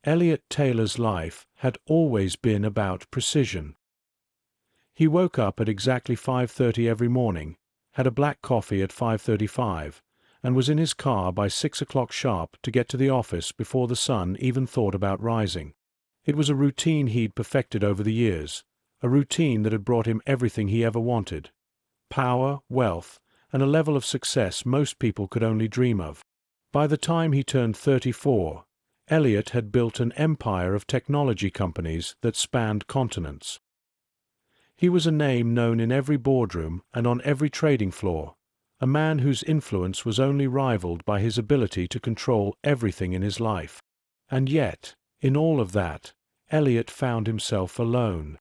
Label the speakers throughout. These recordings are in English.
Speaker 1: Elliott Taylor's life had always been about precision. He woke up at exactly 5:30 every morning, had a black coffee at 5:35, and was in his car by 6 o'clock sharp to get to the office before the sun even thought about rising. It was a routine he'd perfected over the years, a routine that had brought him everything he ever wanted: power, wealth, and a level of success most people could only dream of. By the time he turned 34, Elliott had built an empire of technology companies that spanned continents. He was a name known in every boardroom and on every trading floor, a man whose influence was only rivaled by his ability to control everything in his life. And yet, in all of that, Elliott found himself alone.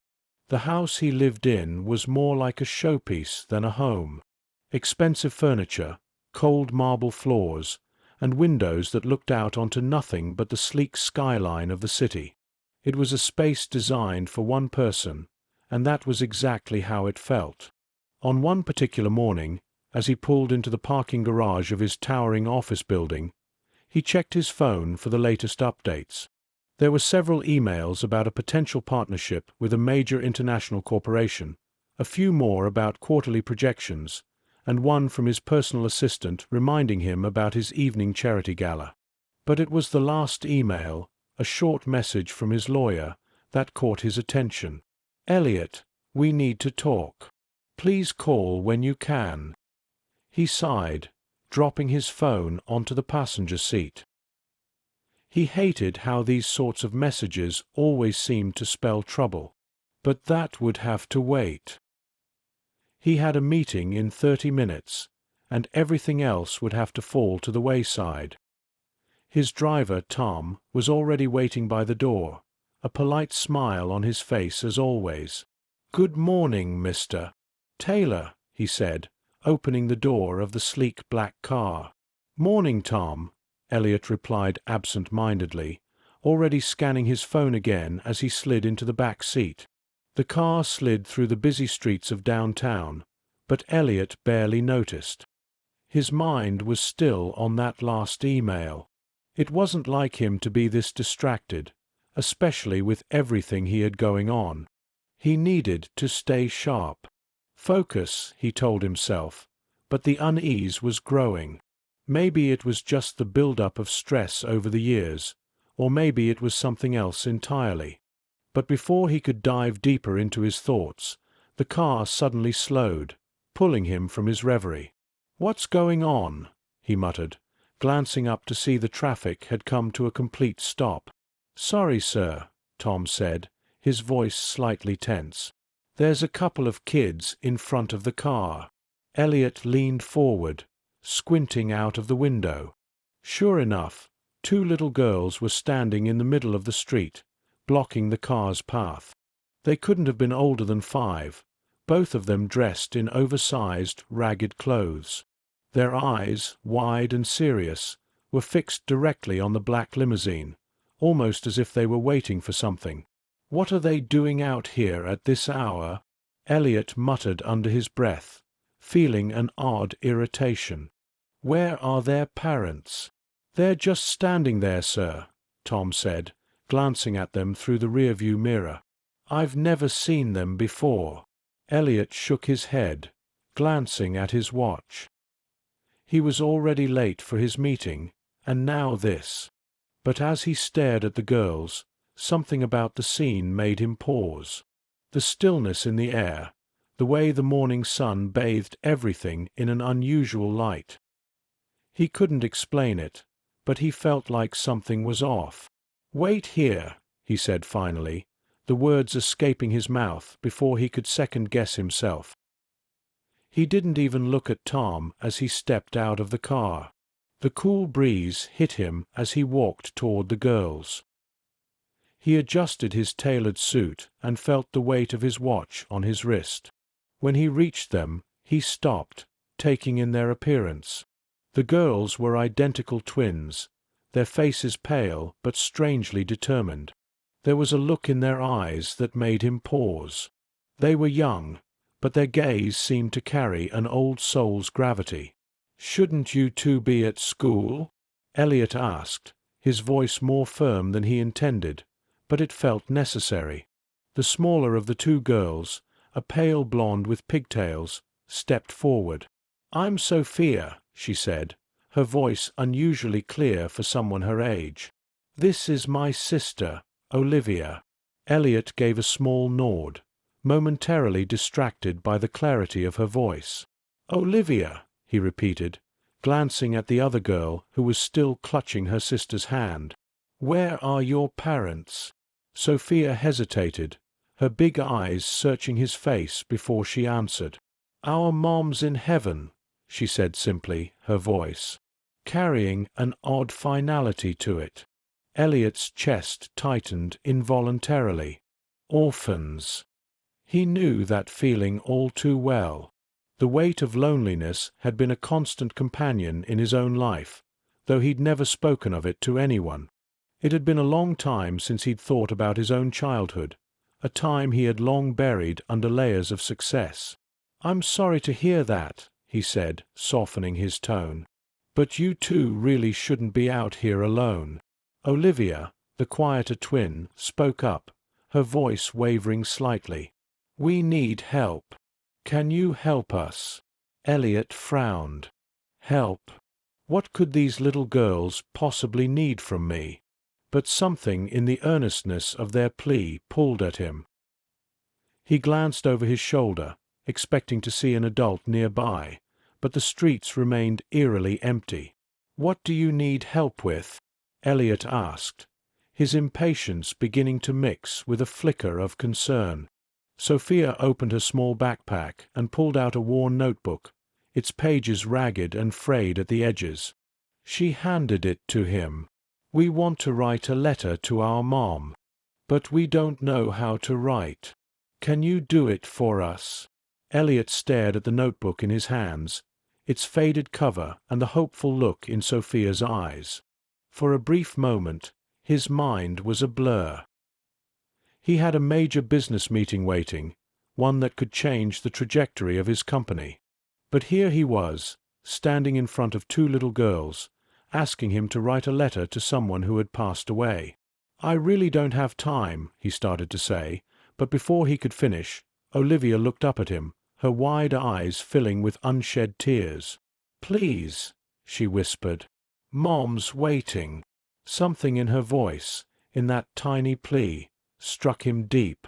Speaker 1: The house he lived in was more like a showpiece than a home. Expensive furniture, cold marble floors, and windows that looked out onto nothing but the sleek skyline of the city. It was a space designed for one person, and that was exactly how it felt. On one particular morning, as he pulled into the parking garage of his towering office building, he checked his phone for the latest updates. There were several emails about a potential partnership with a major international corporation, a few more about quarterly projections, and one from his personal assistant reminding him about his evening charity gala. But it was the last email, a short message from his lawyer, that caught his attention. "Elliott, we need to talk. Please call when you can." He sighed, dropping his phone onto the passenger seat. He hated how these sorts of messages always seemed to spell trouble. But that would have to wait. He had a meeting in 30 minutes, and everything else would have to fall to the wayside. His driver, Tom, was already waiting by the door, a polite smile on his face as always. "Good morning, Mr. Taylor," he said, opening the door of the sleek black car. "Morning, Tom," Elliott replied absent-mindedly, already scanning his phone again as he slid into the back seat. The car slid through the busy streets of downtown, but Elliott barely noticed. His mind was still on that last email. It wasn't like him to be this distracted, especially with everything he had going on. He needed to stay sharp. Focus, he told himself, but the unease was growing. Maybe it was just the build-up of stress over the years, or maybe it was something else entirely. But before he could dive deeper into his thoughts, the car suddenly slowed, pulling him from his reverie. "What's going on?" he muttered, glancing up to see the traffic had come to a complete stop. "Sorry, sir," Tom said, his voice slightly tense. "There's a couple of kids in front of the car." Elliott leaned forward, squinting out of the window. Sure enough, two little girls were standing in the middle of the street, blocking the car's path. They couldn't have been older than 5, both of them dressed in oversized, ragged clothes. Their eyes, wide and serious, were fixed directly on the black limousine, almost as if they were waiting for something. "What are they doing out here at this hour?" Elliott muttered under his breath, feeling an odd irritation. "Where are their parents?" "They're just standing there, sir," Tom said, glancing at them through the rearview mirror. "I've never seen them before." Elliott shook his head, glancing at his watch. He was already late for his meeting, and now this. But as he stared at the girls, something about the scene made him pause. The stillness in the air, the way the morning sun bathed everything in an unusual light. He couldn't explain it, but he felt like something was off. "Wait here," he said finally, the words escaping his mouth before he could second-guess himself. He didn't even look at Tom as he stepped out of the car. The cool breeze hit him as he walked toward the girls. He adjusted his tailored suit and felt the weight of his watch on his wrist. When he reached them, he stopped, taking in their appearance. The girls were identical twins, their faces pale but strangely determined. There was a look in their eyes that made him pause. They were young, but their gaze seemed to carry an old soul's gravity. "Shouldn't you two be at school?" Elliott asked, his voice more firm than he intended, but it felt necessary. The smaller of the two girls, a pale blonde with pigtails, stepped forward. "I'm Sophia," she said, her voice unusually clear for someone her age. "This is my sister, Olivia." Elliott gave a small nod, momentarily distracted by the clarity of her voice. "Olivia," he repeated, glancing at the other girl who was still clutching her sister's hand. "Where are your parents?" Sophia hesitated, her big eyes searching his face before she answered. "Our mom's in heaven," she said simply, her voice carrying an odd finality to it. Elliott's chest tightened involuntarily. Orphans. He knew that feeling all too well. The weight of loneliness had been a constant companion in his own life, though he'd never spoken of it to anyone. It had been a long time since he'd thought about his own childhood, a time he had long buried under layers of success. "I'm sorry to hear that," he said, softening his tone. "But you two really shouldn't be out here alone." Olivia, the quieter twin, spoke up, her voice wavering slightly. "We need help. Can you help us?" Elliott frowned. "Help? What could these little girls possibly need from me?" But something in the earnestness of their plea pulled at him. He glanced over his shoulder, expecting to see an adult nearby, but the streets remained eerily empty. "What do you need help with?" Elliott asked, his impatience beginning to mix with a flicker of concern. Sophia opened her small backpack and pulled out a worn notebook, its pages ragged and frayed at the edges. She handed it to him. "We want to write a letter to our mom, but we don't know how to write. Can you do it for us?" Elliott stared at the notebook in his hands, its faded cover and the hopeful look in Sophia's eyes. For a brief moment, his mind was a blur. He had a major business meeting waiting, one that could change the trajectory of his company. But here he was, standing in front of two little girls, asking him to write a letter to someone who had passed away. "I really don't have time," he started to say, but before he could finish, Olivia looked up at him, her wide eyes filling with unshed tears. "Please," she whispered. "Mom's waiting." Something in her voice, in that tiny plea, struck him deep.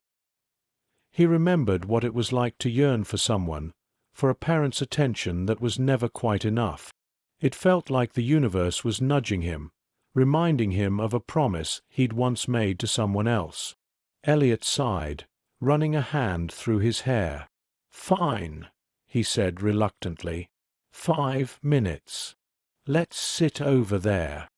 Speaker 1: He remembered what it was like to yearn for someone, for a parent's attention that was never quite enough. It felt like the universe was nudging him, reminding him of a promise he'd once made to someone else. Elliott sighed, running a hand through his hair. "Fine," he said reluctantly. 5 minutes. Let's sit over there."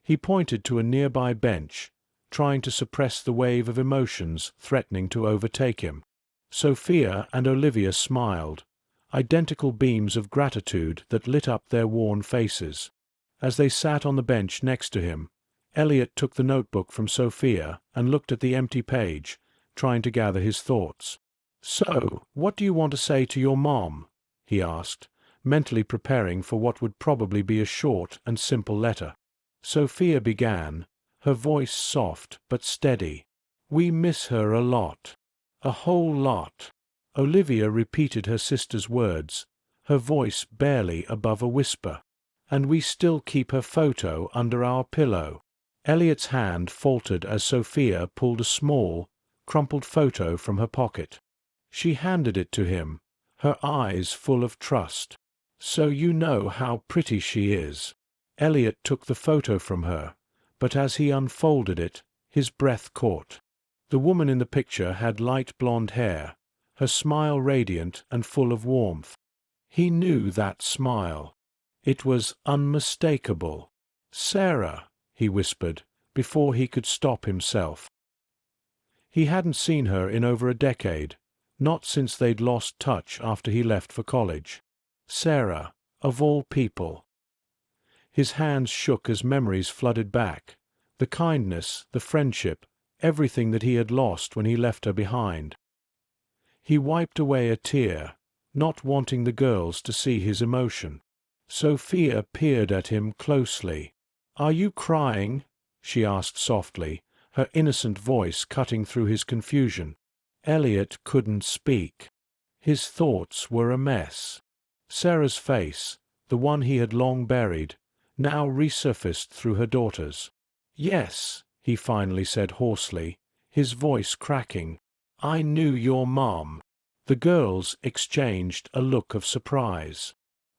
Speaker 1: He pointed to a nearby bench, trying to suppress the wave of emotions threatening to overtake him. Sophia and Olivia smiled, identical beams of gratitude that lit up their worn faces. As they sat on the bench next to him, Elliott took the notebook from Sophia and looked at the empty page, trying to gather his thoughts. "So, what do you want to say to your mom?" he asked, mentally preparing for what would probably be a short and simple letter. Sophia began, her voice soft but steady. "We miss her a lot. A whole lot." Olivia repeated her sister's words, her voice barely above a whisper. "And we still keep her photo under our pillow." Elliott's hand faltered as Sophia pulled a small, crumpled photo from her pocket. She handed it to him, her eyes full of trust. "So you know how pretty she is." Elliott took the photo from her, but as he unfolded it, his breath caught. The woman in the picture had light blonde hair, her smile radiant and full of warmth. He knew that smile. It was unmistakable. "Sarah," he whispered, before he could stop himself. He hadn't seen her in over a decade, not since they'd lost touch after he left for college. Sarah, of all people. His hands shook as memories flooded back, the kindness, the friendship, everything that he had lost when he left her behind. He wiped away a tear, not wanting the girls to see his emotion. Sophia peered at him closely. "Are you crying?" she asked softly, her innocent voice cutting through his confusion. Elliott couldn't speak. His thoughts were a mess. Sarah's face, the one he had long buried, now resurfaced through her daughter's. "Yes," he finally said hoarsely, his voice cracking. "I knew your mom." The girls exchanged a look of surprise.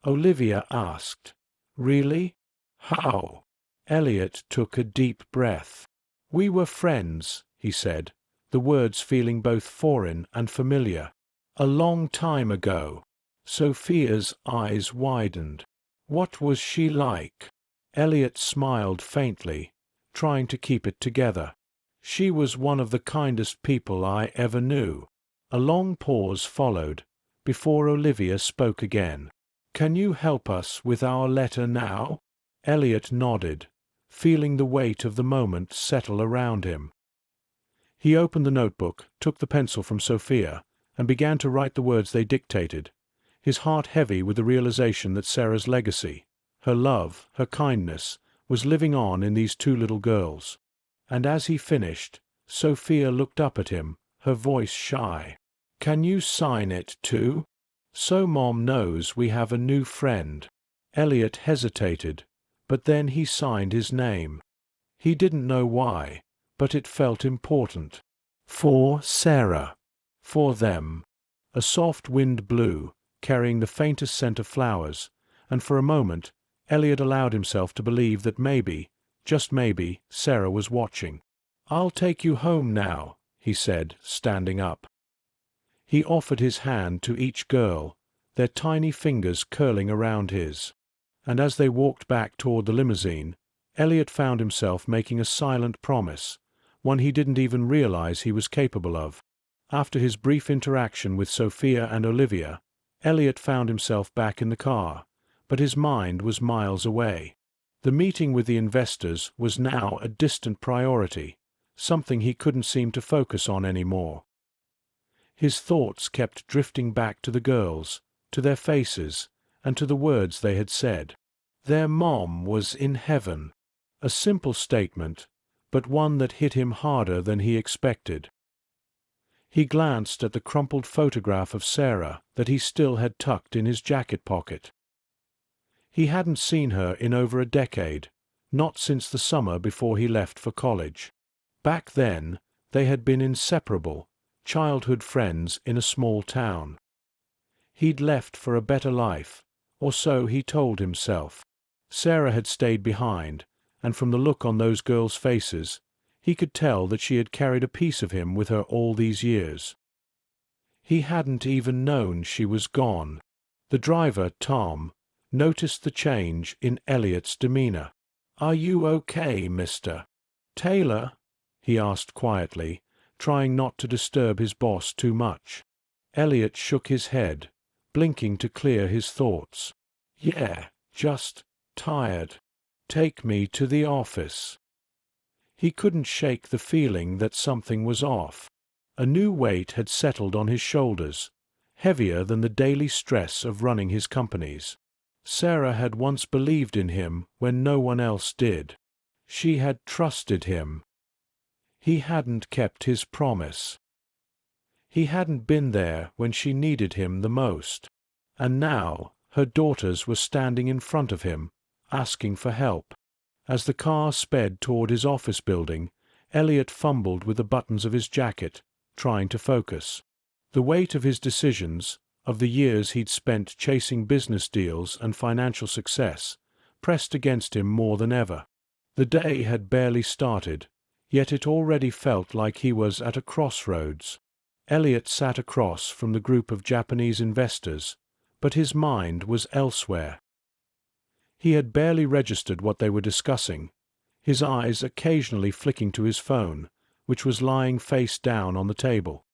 Speaker 1: Olivia asked, "Really? How?" Elliott took a deep breath. "We were friends," he said, the words feeling both foreign and familiar. "A long time ago." Sophia's eyes widened. "What was she like?" Elliott smiled faintly, trying to keep it together. "She was one of the kindest people I ever knew." A long pause followed, before Olivia spoke again. "Can you help us with our letter now?" Elliott nodded, feeling the weight of the moment settle around him. He opened the notebook, took the pencil from Sophia, and began to write the words they dictated, his heart heavy with the realization that Sarah's legacy, her love, her kindness, was living on in these two little girls. And as he finished, Sophia looked up at him, her voice shy. "Can you sign it too? So Mom knows we have a new friend." Elliott hesitated, but then he signed his name. He didn't know why, but it felt important. For Sarah. For them. A soft wind blew, carrying the faintest scent of flowers, and for a moment Elliott allowed himself to believe that maybe, just maybe, Sarah was watching. "I'll take you home now," he said, standing up. He offered his hand to each girl, their tiny fingers curling around his. And as they walked back toward the limousine, Elliott found himself making a silent promise, one he didn't even realize he was capable of. After his brief interaction with Sophia and Olivia, Elliott found himself back in the car, but his mind was miles away. The meeting with the investors was now a distant priority, something he couldn't seem to focus on anymore. His thoughts kept drifting back to the girls, to their faces, and to the words they had said. Their mom was in heaven. A simple statement, but one that hit him harder than he expected. He glanced at the crumpled photograph of Sarah that he still had tucked in his jacket pocket. He hadn't seen her in over a decade, not since the summer before he left for college. Back then, they had been inseparable, childhood friends in a small town. He'd left for a better life, or so he told himself. Sarah had stayed behind, and from the look on those girls' faces, he could tell that she had carried a piece of him with her all these years. He hadn't even known she was gone. The driver, Tom, noticed the change in Elliott's demeanor. "Are you okay, Mr. Taylor?" he asked quietly, trying not to disturb his boss too much. Elliott shook his head, blinking to clear his thoughts. "Yeah, just tired. Take me to the office." He couldn't shake the feeling that something was off. A new weight had settled on his shoulders, heavier than the daily stress of running his companies. Sarah had once believed in him when no one else did. She had trusted him. He hadn't kept his promise. He hadn't been there when she needed him the most. And now her daughters were standing in front of him, asking for help. As the car sped toward his office building, Elliott fumbled with the buttons of his jacket, trying to focus. The weight of his decisions, of the years he'd spent chasing business deals and financial success, pressed against him more than ever. The day had barely started, yet it already felt like he was at a crossroads. Elliott sat across from the group of Japanese investors, but his mind was elsewhere. He had barely registered what they were discussing, his eyes occasionally flicking to his phone, which was lying face down on the table.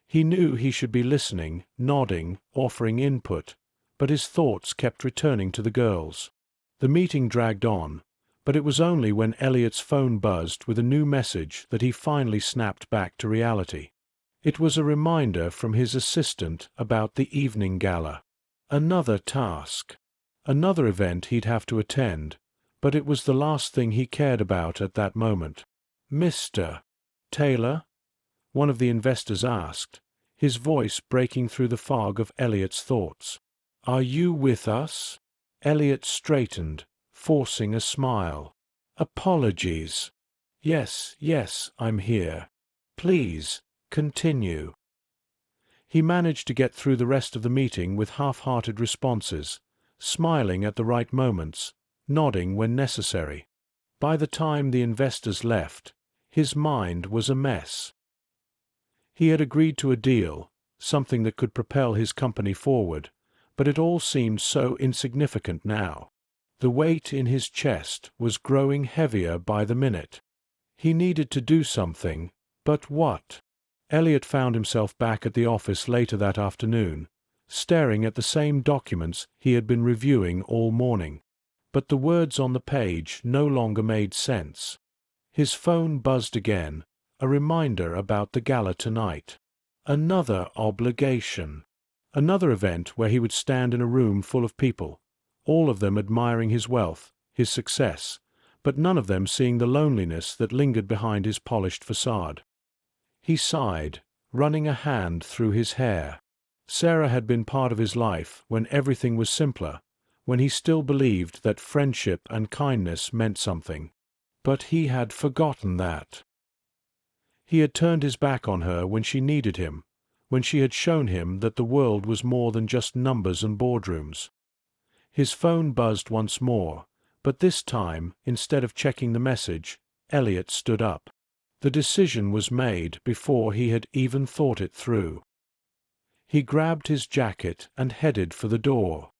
Speaker 1: He knew he should be listening, nodding, offering input, but his thoughts kept returning to the girls. The meeting dragged on, but it was only when Elliott's phone buzzed with a new message that he finally snapped back to reality. It was a reminder from his assistant about the evening gala. Another task. Another event he'd have to attend, but it was the last thing he cared about at that moment. "Mr. Taylor?" one of the investors asked, his voice breaking through the fog of Elliott's thoughts. "Are you with us?" Elliott straightened, forcing a smile. "Apologies. Yes, yes, I'm here. Please, continue." He managed to get through the rest of the meeting with half-hearted responses, smiling at the right moments, nodding when necessary. By the time the investors left, his mind was a mess. He had agreed to a deal, something that could propel his company forward, but it all seemed so insignificant now. The weight in his chest was growing heavier by the minute. He needed to do something, but what? Elliott found himself back at the office later that afternoon, staring at the same documents he had been reviewing all morning. But the words on the page no longer made sense. His phone buzzed again, a reminder about the gala tonight. Another obligation. Another event where he would stand in a room full of people, all of them admiring his wealth, his success, but none of them seeing the loneliness that lingered behind his polished facade. He sighed, running a hand through his hair. Sarah had been part of his life when everything was simpler, when he still believed that friendship and kindness meant something. But he had forgotten that. He had turned his back on her when she needed him, when she had shown him that the world was more than just numbers and boardrooms. His phone buzzed once more, but this time, instead of checking the message, Elliott stood up. The decision was made before he had even thought it through. He grabbed his jacket and headed for the door.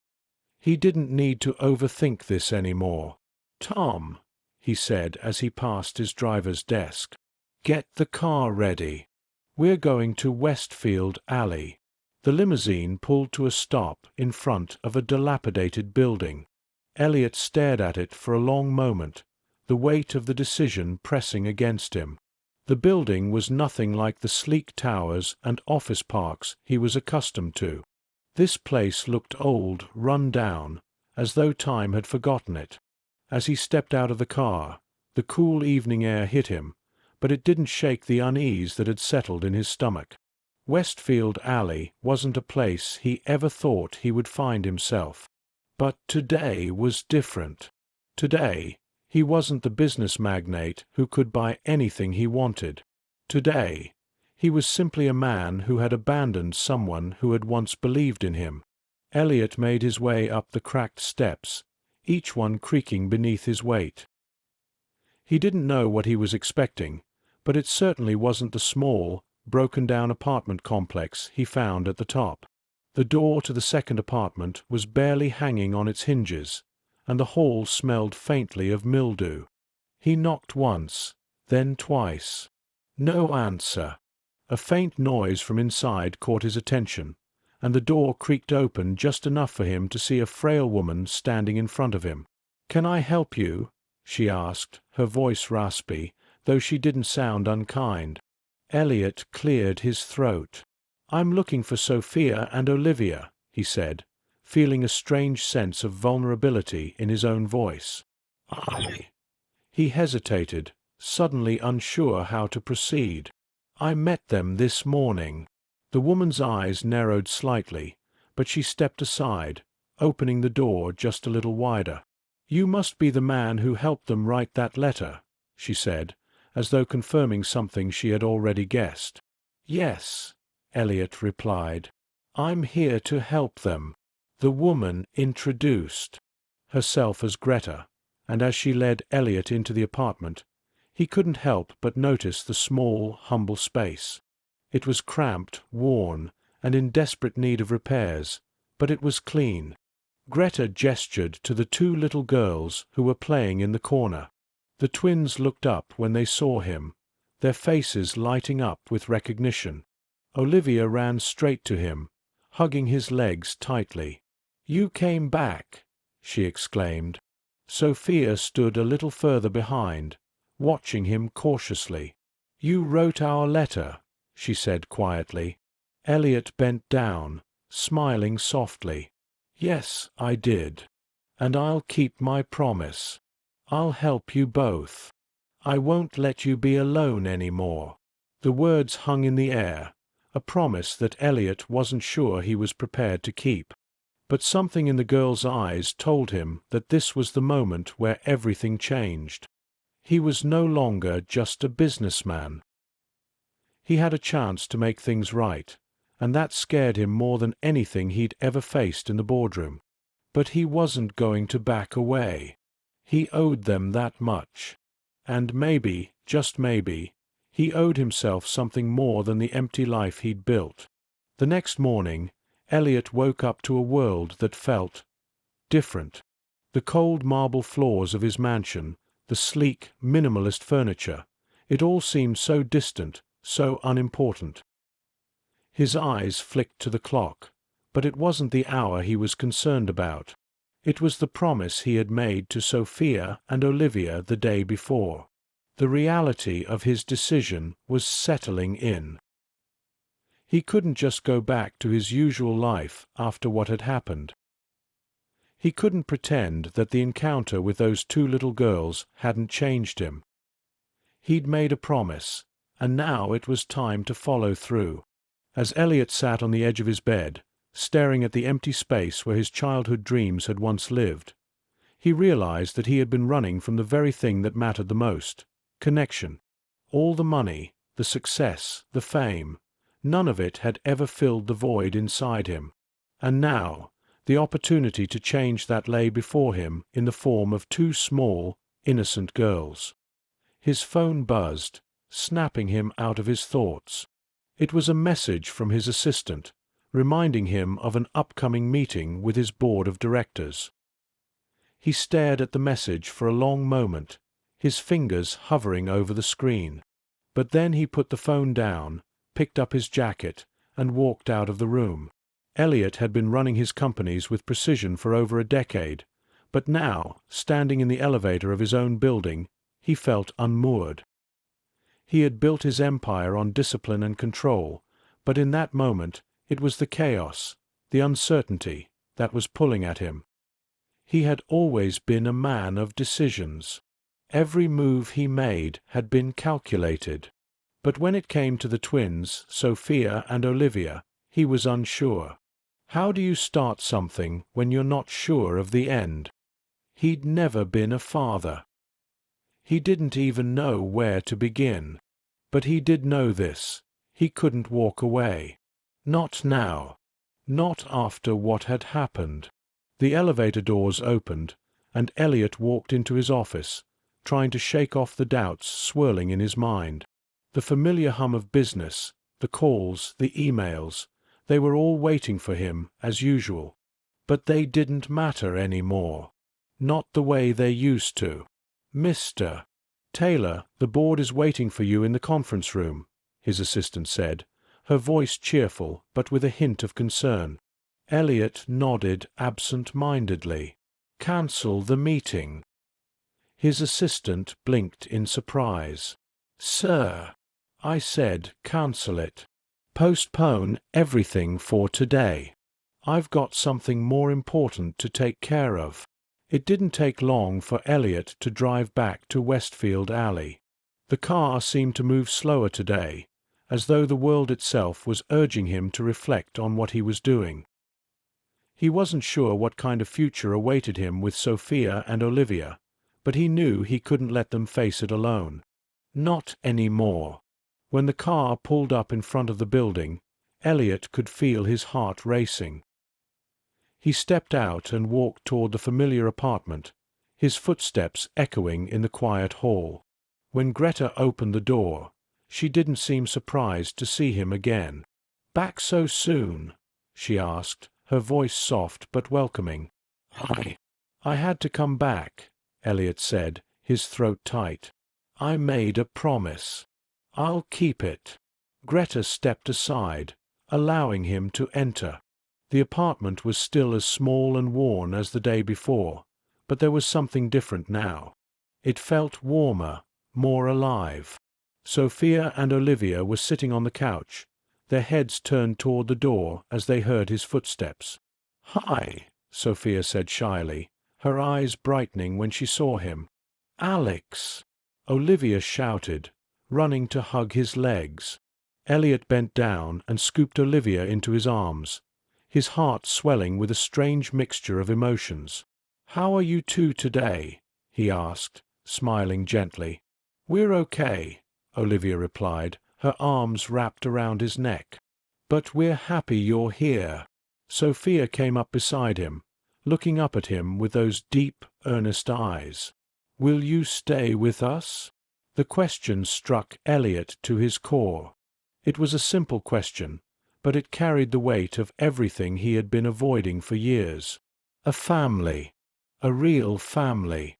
Speaker 1: He didn't need to overthink this anymore. "Tom," he said as he passed his driver's desk, "get the car ready. We're going to Westfield Alley." The limousine pulled to a stop in front of a dilapidated building. Elliott stared at it for a long moment, the weight of the decision pressing against him. The building was nothing like the sleek towers and office parks he was accustomed to. This place looked old, run down, as though time had forgotten it. As he stepped out of the car, the cool evening air hit him, but it didn't shake the unease that had settled in his stomach. Westfield Alley wasn't a place he ever thought he would find himself. But today was different. Today, he wasn't the business magnate who could buy anything he wanted. Today, he was simply a man who had abandoned someone who had once believed in him. Elliott made his way up the cracked steps, each one creaking beneath his weight. He didn't know what he was expecting, but it certainly wasn't the small, broken-down apartment complex he found at the top. The door to the second apartment was barely hanging on its hinges, and the hall smelled faintly of mildew. He knocked once, then twice. No answer. A faint noise from inside caught his attention, and the door creaked open just enough for him to see a frail woman standing in front of him. "Can I help you?" she asked, her voice raspy, though she didn't sound unkind. Elliott cleared his throat. "I'm looking for Sophia and Olivia," he said, feeling a strange sense of vulnerability in his own voice. He hesitated, suddenly unsure how to proceed. "I met them this morning." The woman's eyes narrowed slightly, but she stepped aside, opening the door just a little wider. "You must be the man who helped them write that letter," she said, as though confirming something she had already guessed. "Yes," Elliott replied. "I'm here to help them." The woman introduced herself as Greta, and as she led Elliott into the apartment, he couldn't help but notice the small, humble space. It was cramped, worn, and in desperate need of repairs, but it was clean. Greta gestured to the two little girls who were playing in the corner. The twins looked up when they saw him, their faces lighting up with recognition. Olivia ran straight to him, hugging his legs tightly. "You came back!" she exclaimed. Sophia stood a little further behind, watching him cautiously. "You wrote our letter," she said quietly. Elliott bent down, smiling softly. "Yes, I did. And I'll keep my promise." I'll help you both. I won't let you be alone anymore." The words hung in the air, a promise that Elliott wasn't sure he was prepared to keep. But something in the girl's eyes told him that this was the moment where everything changed. He was no longer just a businessman. He had a chance to make things right, and that scared him more than anything he'd ever faced in the boardroom. But he wasn't going to back away. He owed them that much. And maybe, just maybe, he owed himself something more than the empty life he'd built. The next morning, Elliott woke up to a world that felt different. The cold marble floors of his mansion, the sleek, minimalist furniture, it all seemed so distant, so unimportant. His eyes flicked to the clock, but it wasn't the hour he was concerned about. It was the promise he had made to Sophia and Olivia the day before. The reality of his decision was settling in. He couldn't just go back to his usual life after what had happened. He couldn't pretend that the encounter with those two little girls hadn't changed him. He'd made a promise, and now it was time to follow through. As Elliott sat on the edge of his bed, staring at the empty space where his childhood dreams had once lived, he realized that he had been running from the very thing that mattered the most: connection. All the money, the success, the fame, none of it had ever filled the void inside him. And now, the opportunity to change that lay before him in the form of two small, innocent girls. His phone buzzed, snapping him out of his thoughts. It was a message from his assistant, reminding him of an upcoming meeting with his board of directors. He stared at the message for a long moment, his fingers hovering over the screen. But then he put the phone down, picked up his jacket, and walked out of the room. Elliott had been running his companies with precision for over a decade, but now, standing in the elevator of his own building, he felt unmoored. He had built his empire on discipline and control, but in that moment it was the chaos, the uncertainty, that was pulling at him. He had always been a man of decisions. Every move he made had been calculated. But when it came to the twins, Sophia and Olivia, he was unsure. How do you start something when you're not sure of the end? He'd never been a father. He didn't even know where to begin. But he did know this: he couldn't walk away. Not now. Not after what had happened. The elevator doors opened, and Elliott walked into his office, trying to shake off the doubts swirling in his mind. The familiar hum of business, the calls, the emails, they were all waiting for him, as usual. But they didn't matter anymore. Not the way they used to. "Mr. Taylor, the board is waiting for you in the conference room," his assistant said, her voice cheerful but with a hint of concern. Elliott nodded absent-mindedly. "Cancel the meeting." His assistant blinked in surprise. "Sir, I said cancel it. Postpone everything for today. I've got something more important to take care of." It didn't take long for Elliott to drive back to Westfield Alley. The car seemed to move slower today, as though the world itself was urging him to reflect on what he was doing. He wasn't sure what kind of future awaited him with Sophia and Olivia, but he knew he couldn't let them face it alone. Not anymore. When the car pulled up in front of the building, Elliott could feel his heart racing. He stepped out and walked toward the familiar apartment, his footsteps echoing in the quiet hall. When Greta opened the door, she didn't seem surprised to see him again. "Back so soon?" she asked, her voice soft but welcoming. I had to come back," Elliott said, his throat tight. "I made a promise. I'll keep it." Greta stepped aside, allowing him to enter. The apartment was still as small and worn as the day before, but there was something different now. It felt warmer, more alive. Sophia and Olivia were sitting on the couch, their heads turned toward the door as they heard his footsteps. "Hi," Sophia said shyly, her eyes brightening when she saw him. Alex! Olivia shouted, running to hug his legs. Elliott bent down and scooped Olivia into his arms, his heart swelling with a strange mixture of emotions. "How are you two today?" he asked, smiling gently. "We're okay," Olivia replied, her arms wrapped around his neck. "But we're happy you're here." Sophia came up beside him, looking up at him with those deep, earnest eyes. "Will you stay with us?" The question struck Elliott to his core. It was a simple question, but it carried the weight of everything he had been avoiding for years. A family. A real family.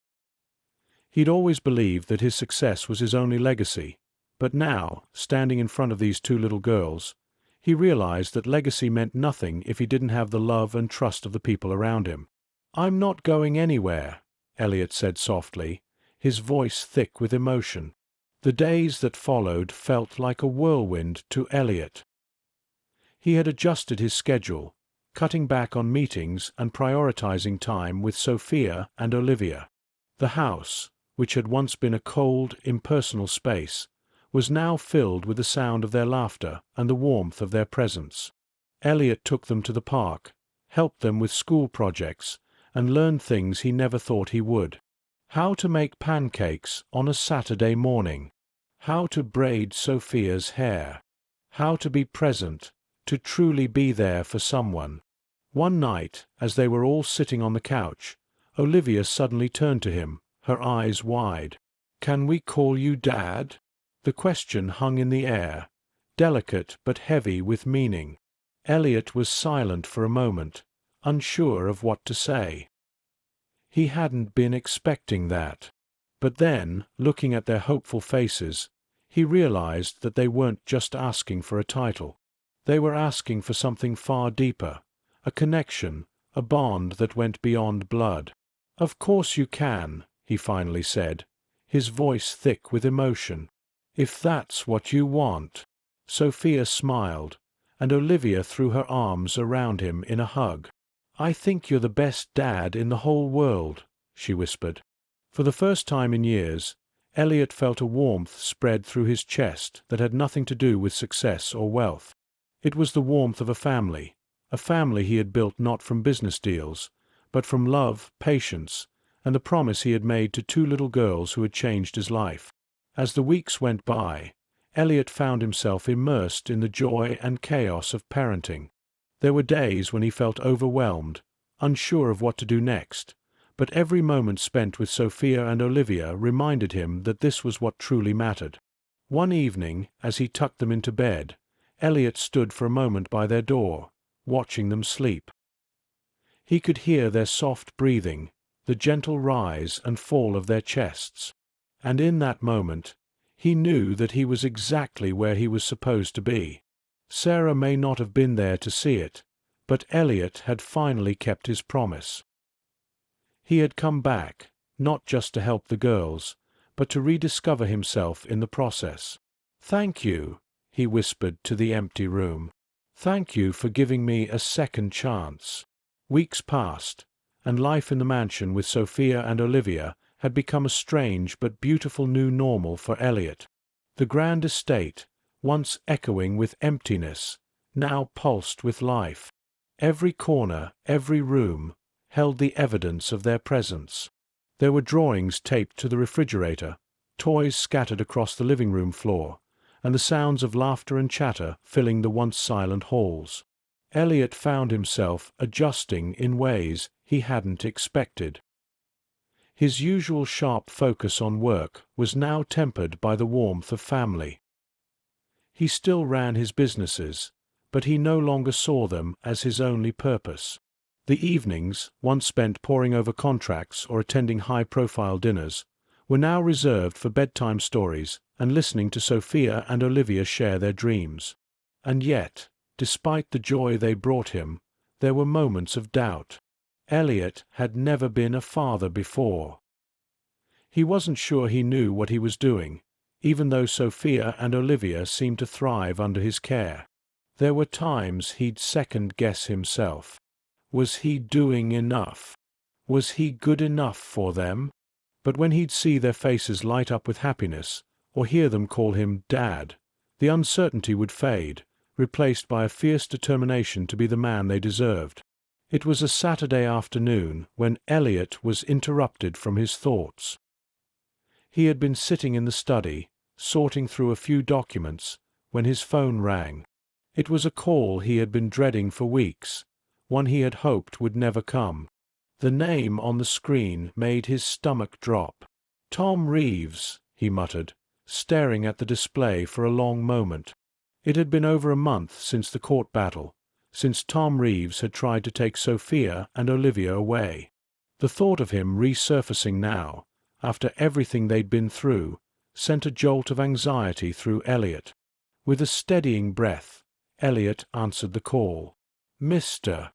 Speaker 1: He'd always believed that his success was his only legacy, but now, standing in front of these two little girls, he realized that legacy meant nothing if he didn't have the love and trust of the people around him. "I'm not going anywhere," Elliott said softly, his voice thick with emotion. The days that followed felt like a whirlwind to Elliott. He had adjusted his schedule, cutting back on meetings and prioritizing time with Sophia and Olivia. The house, which had once been a cold, impersonal space, was now filled with the sound of their laughter and the warmth of their presence. Elliott took them to the park, helped them with school projects, and learned things he never thought he would. How to make pancakes on a Saturday morning. How to braid Sophia's hair. How to be present, to truly be there for someone. One night, as they were all sitting on the couch, Olivia suddenly turned to him, her eyes wide. "Can we call you Dad?" The question hung in the air, delicate but heavy with meaning. Elliott was silent for a moment, unsure of what to say. He hadn't been expecting that. But then, looking at their hopeful faces, he realized that they weren't just asking for a title. They were asking for something far deeper, a connection, a bond that went beyond blood. "Of course you can," he finally said, his voice thick with emotion. "If that's what you want." Sophia smiled, and Olivia threw her arms around him in a hug. "I think you're the best dad in the whole world," she whispered. For the first time in years, Elliott felt a warmth spread through his chest that had nothing to do with success or wealth. It was the warmth of a family he had built not from business deals, but from love, patience, and the promise he had made to two little girls who had changed his life. As the weeks went by, Elliott found himself immersed in the joy and chaos of parenting. There were days when he felt overwhelmed, unsure of what to do next, but every moment spent with Sophia and Olivia reminded him that this was what truly mattered. One evening, as he tucked them into bed, Elliott stood for a moment by their door, watching them sleep. He could hear their soft breathing, the gentle rise and fall of their chests. And in that moment, he knew that he was exactly where he was supposed to be. Sarah may not have been there to see it, but Elliott had finally kept his promise. He had come back, not just to help the girls, but to rediscover himself in the process. "Thank you," he whispered to the empty room. "Thank you for giving me a second chance." Weeks passed, and life in the mansion with Sophia and Olivia had become a strange but beautiful new normal for Elliott. The grand estate, once echoing with emptiness, now pulsed with life. Every corner, every room, held the evidence of their presence. There were drawings taped to the refrigerator, toys scattered across the living room floor, and the sounds of laughter and chatter filling the once silent halls. Elliott found himself adjusting in ways he hadn't expected. His usual sharp focus on work was now tempered by the warmth of family. He still ran his businesses, but he no longer saw them as his only purpose. The evenings, once spent poring over contracts or attending high-profile dinners, were now reserved for bedtime stories and listening to Sophia and Olivia share their dreams. And yet, despite the joy they brought him, there were moments of doubt. Elliott had never been a father before. He wasn't sure he knew what he was doing, even though Sophia and Olivia seemed to thrive under his care. There were times he'd second-guess himself. Was he doing enough? Was he good enough for them? But when he'd see their faces light up with happiness, or hear them call him Dad, the uncertainty would fade, replaced by a fierce determination to be the man they deserved. It was a Saturday afternoon when Elliott was interrupted from his thoughts. He had been sitting in the study, sorting through a few documents, when his phone rang. It was a call he had been dreading for weeks, one he had hoped would never come. The name on the screen made his stomach drop. "Tom Reeves," he muttered, staring at the display for a long moment. It had been over a month since the court battle, since Tom Reeves had tried to take Sophia and Olivia away. The thought of him resurfacing now, after everything they'd been through, sent a jolt of anxiety through Elliott. With a steadying breath, Elliott answered the call. "Mr.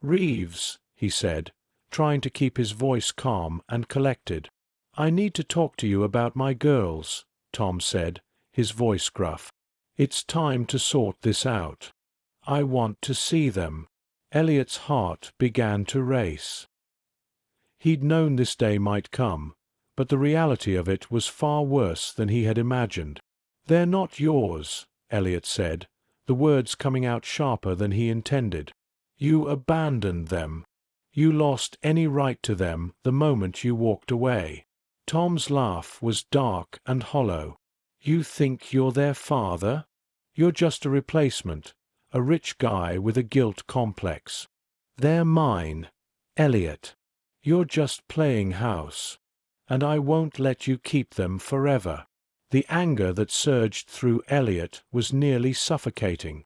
Speaker 1: Reeves," he said, trying to keep his voice calm and collected. "I need to talk to you about my girls," Tom said, his voice gruff. "It's time to sort this out. I want to see them." Elliott's heart began to race. He'd known this day might come, but the reality of it was far worse than he had imagined. "They're not yours," Elliott said, the words coming out sharper than he intended. "You abandoned them. You lost any right to them the moment you walked away." Tom's laugh was dark and hollow. "You think you're their father? You're just a replacement, a rich guy with a guilt complex. They're mine, Elliott. You're just playing house. And I won't let you keep them forever." The anger that surged through Elliott was nearly suffocating.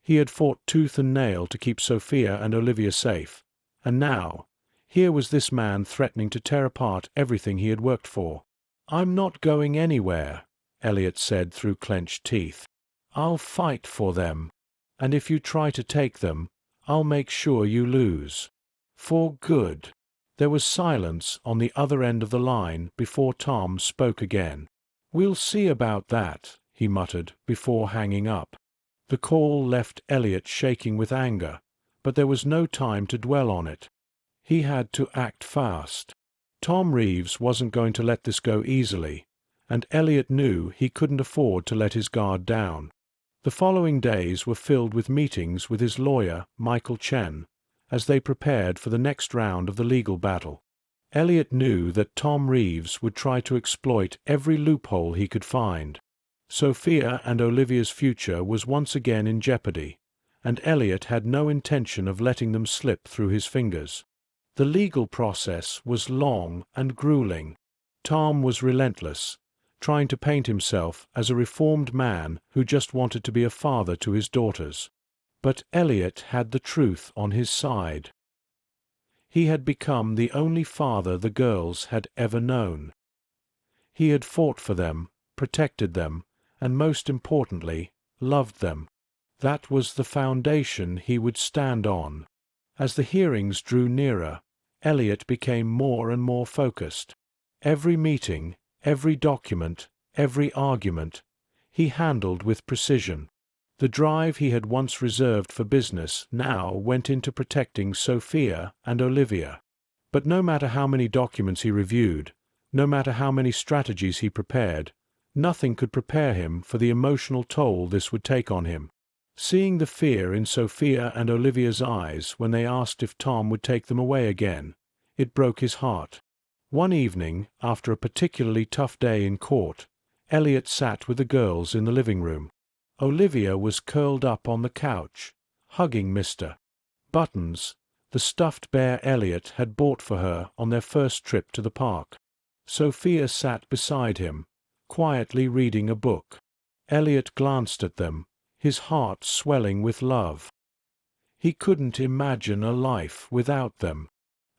Speaker 1: He had fought tooth and nail to keep Sophia and Olivia safe, and now, here was this man threatening to tear apart everything he had worked for. "I'm not going anywhere," Elliott said through clenched teeth. "I'll fight for them, and if you try to take them, I'll make sure you lose. For good." There was silence on the other end of the line before Tom spoke again. "We'll see about that," he muttered before hanging up. The call left Elliott shaking with anger, but there was no time to dwell on it. He had to act fast. Tom Reeves wasn't going to let this go easily, and Elliott knew he couldn't afford to let his guard down. The following days were filled with meetings with his lawyer, Michael Chen, as they prepared for the next round of the legal battle. Elliott knew that Tom Reeves would try to exploit every loophole he could find. Sophia and Olivia's future was once again in jeopardy, and Elliott had no intention of letting them slip through his fingers. The legal process was long and grueling. Tom was relentless, trying to paint himself as a reformed man who just wanted to be a father to his daughters. But Elliott had the truth on his side. He had become the only father the girls had ever known. He had fought for them, protected them, and most importantly, loved them. That was the foundation he would stand on. As the hearings drew nearer, Elliott became more and more focused. Every meeting, every document, every argument, he handled with precision. The drive he had once reserved for business now went into protecting Sophia and Olivia. But no matter how many documents he reviewed, no matter how many strategies he prepared, nothing could prepare him for the emotional toll this would take on him. Seeing the fear in Sophia and Olivia's eyes when they asked if Tom would take them away again, it broke his heart. One evening, after a particularly tough day in court, Elliott sat with the girls in the living room. Olivia was curled up on the couch, hugging Mr. Buttons, the stuffed bear Elliott had bought for her on their first trip to the park. Sophia sat beside him, quietly reading a book. Elliott glanced at them, his heart swelling with love. He couldn't imagine a life without them,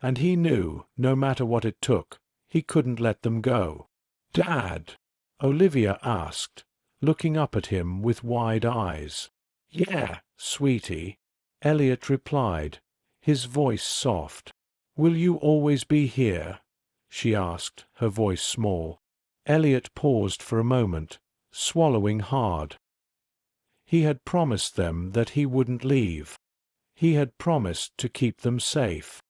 Speaker 1: and he knew, no matter what it took, he couldn't let them go. "Dad?" Olivia asked, looking up at him with wide eyes. "Yeah, sweetie," Elliott replied, his voice soft. "Will you always be here?" she asked, her voice small. Elliott paused for a moment, swallowing hard. He had promised them that he wouldn't leave. He had promised to keep them safe.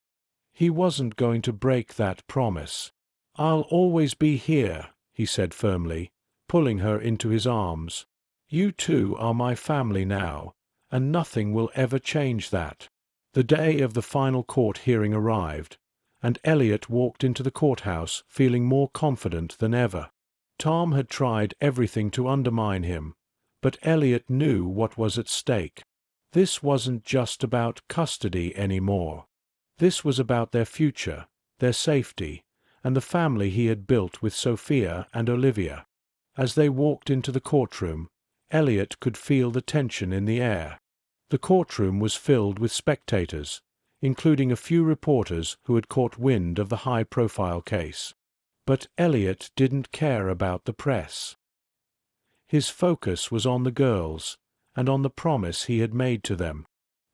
Speaker 1: He wasn't going to break that promise. "I'll always be here," he said firmly, pulling her into his arms. "You two are my family now, and nothing will ever change that." The day of the final court hearing arrived, and Elliott walked into the courthouse feeling more confident than ever. Tom had tried everything to undermine him, but Elliott knew what was at stake. This wasn't just about custody anymore. This was about their future, their safety, and the family he had built with Sophia and Olivia. As they walked into the courtroom, Elliott could feel the tension in the air. The courtroom was filled with spectators, including a few reporters who had caught wind of the high-profile case. But Elliott didn't care about the press. His focus was on the girls, and on the promise he had made to them.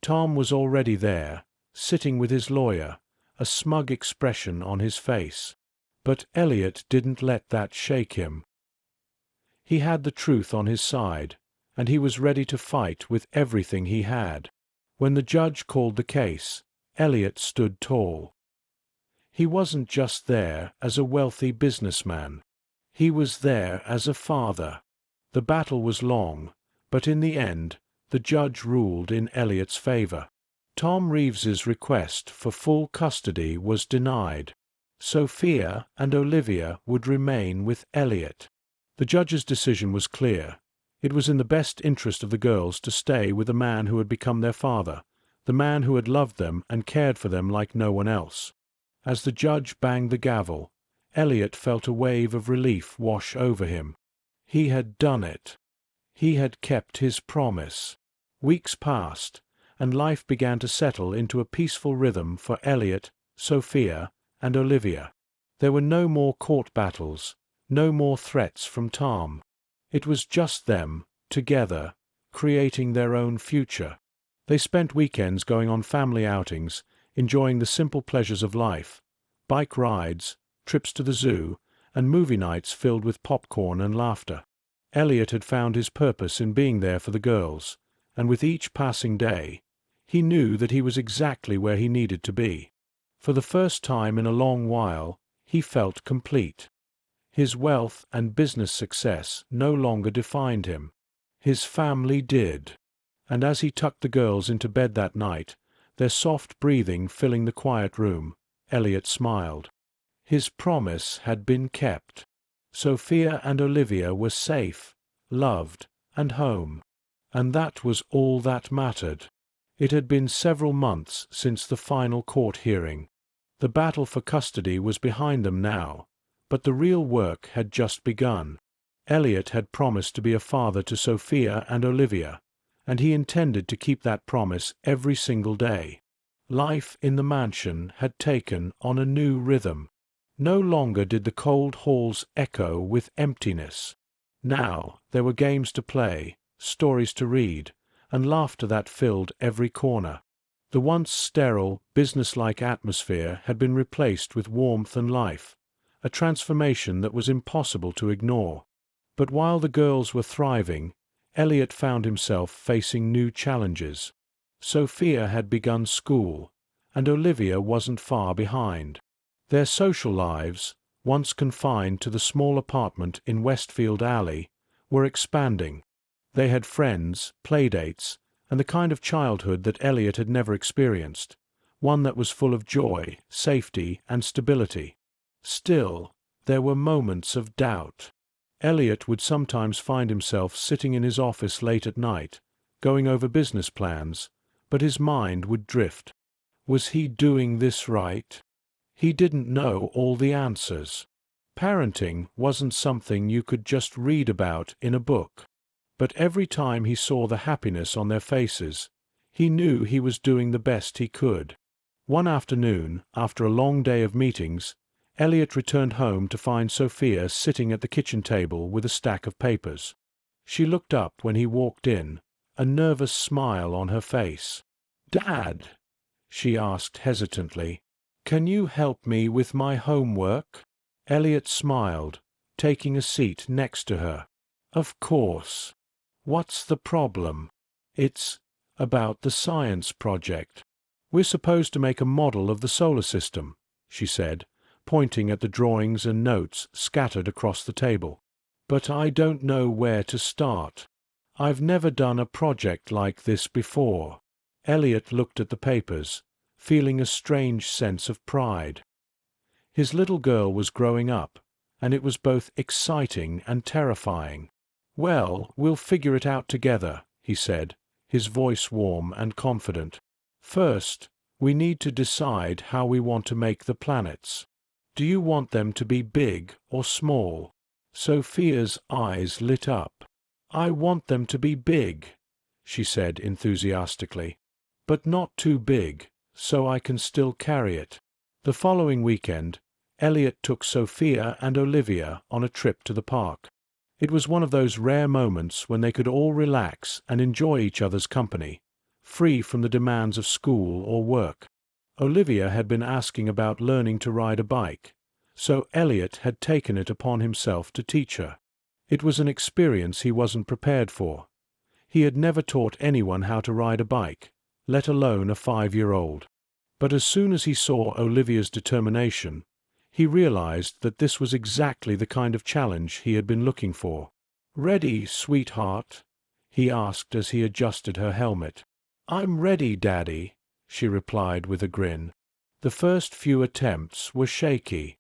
Speaker 1: Tom was already there, sitting with his lawyer, a smug expression on his face. But Elliott didn't let that shake him. He had the truth on his side, and he was ready to fight with everything he had. When the judge called the case, Elliott stood tall. He wasn't just there as a wealthy businessman. He was there as a father. The battle was long, but in the end, the judge ruled in Elliott's favor. Tom Reeves's request for full custody was denied. Sophia and Olivia would remain with Elliott. The judge's decision was clear. It was in the best interest of the girls to stay with the man who had become their father, the man who had loved them and cared for them like no one else. As the judge banged the gavel, Elliott felt a wave of relief wash over him. He had done it. He had kept his promise. Weeks passed, and life began to settle into a peaceful rhythm for Elliott, Sophia, and Olivia. There were no more court battles, no more threats from Tom. It was just them, together, creating their own future. They spent weekends going on family outings, enjoying the simple pleasures of life: bike rides, trips to the zoo, and movie nights filled with popcorn and laughter. Elliott had found his purpose in being there for the girls, and with each passing day, he knew that he was exactly where he needed to be. For the first time in a long while, he felt complete. His wealth and business success no longer defined him. His family did. And as he tucked the girls into bed that night, their soft breathing filling the quiet room, Elliott smiled. His promise had been kept. Sophia and Olivia were safe, loved, and home. And that was all that mattered. It had been several months since the final court hearing. The battle for custody was behind them now, but the real work had just begun. Elliott had promised to be a father to Sophia and Olivia, and he intended to keep that promise every single day. Life in the mansion had taken on a new rhythm. No longer did the cold halls echo with emptiness. Now there were games to play, stories to read, and laughter that filled every corner. The once sterile, businesslike atmosphere had been replaced with warmth and life, a transformation that was impossible to ignore. But while the girls were thriving, Elliott found himself facing new challenges. Sophia had begun school, and Olivia wasn't far behind. Their social lives, once confined to the small apartment in Westfield Alley, were expanding. They had friends, playdates, and the kind of childhood that Elliott had never experienced, one that was full of joy, safety, and stability. Still, there were moments of doubt. Elliott would sometimes find himself sitting in his office late at night, going over business plans, but his mind would drift. Was he doing this right? He didn't know all the answers. Parenting wasn't something you could just read about in a book. But every time he saw the happiness on their faces, he knew he was doing the best he could. One afternoon, after a long day of meetings, Elliott returned home to find Sophia sitting at the kitchen table with a stack of papers. She looked up when he walked in, a nervous smile on her face. "Dad," she asked hesitantly, "can you help me with my homework?" Elliott smiled, taking a seat next to her. "Of course. What's the problem?" "It's about the science project. We're supposed to make a model of the solar system," she said, pointing at the drawings and notes scattered across the table. "But I don't know where to start. I've never done a project like this before." Elliott looked at the papers, feeling a strange sense of pride. His little girl was growing up, and it was both exciting and terrifying. "Well, we'll figure it out together," he said, his voice warm and confident. "First, we need to decide how we want to make the planets. Do you want them to be big or small?" Sophia's eyes lit up. "I want them to be big," she said enthusiastically. "But not too big, so I can still carry it." The following weekend, Elliott took Sophia and Olivia on a trip to the park. It was one of those rare moments when they could all relax and enjoy each other's company, free from the demands of school or work. Olivia had been asking about learning to ride a bike, so Elliott had taken it upon himself to teach her. It was an experience he wasn't prepared for. He had never taught anyone how to ride a bike, let alone a 5-year-old. But as soon as he saw Olivia's determination, he realized that this was exactly the kind of challenge he had been looking for. "Ready, sweetheart?" he asked as he adjusted her helmet. "I'm ready, Daddy," she replied with a grin. The first few attempts were shaky.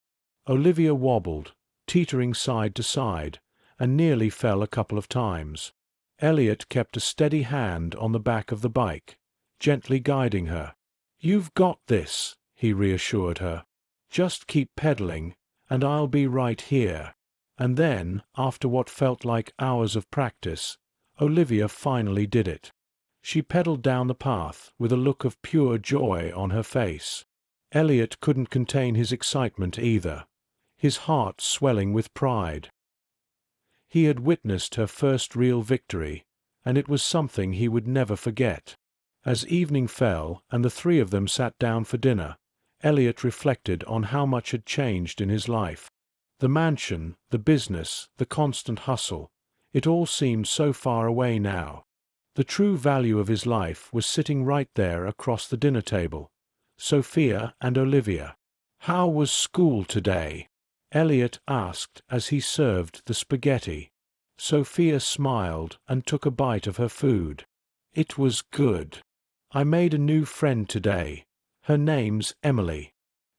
Speaker 1: Olivia wobbled, teetering side to side, and nearly fell a couple of times. Elliott kept a steady hand on the back of the bike, gently guiding her. "You've got this," he reassured her. "Just keep pedaling, and I'll be right here." And then, after what felt like hours of practice, Olivia finally did it. She pedaled down the path with a look of pure joy on her face. Elliott couldn't contain his excitement either, his heart swelling with pride. He had witnessed her first real victory, and it was something he would never forget. As evening fell and the three of them sat down for dinner, Elliott reflected on how much had changed in his life. The mansion, the business, the constant hustle, it all seemed so far away now. The true value of his life was sitting right there across the dinner table. Sophia and Olivia. "How was school today?" Elliott asked as he served the spaghetti. Sophia smiled and took a bite of her food. "It was good. I made a new friend today. Her name's Emily.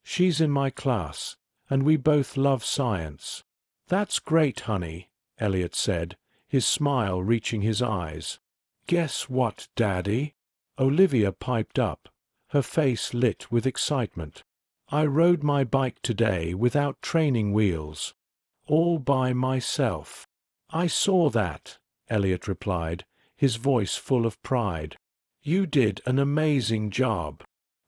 Speaker 1: She's in my class, and we both love science." "That's great, honey," Elliott said, his smile reaching his eyes. "Guess what, Daddy?" Olivia piped up, her face lit with excitement. "I rode my bike today without training wheels. All by myself." "I saw that," Elliott replied, his voice full of pride. "You did an amazing job.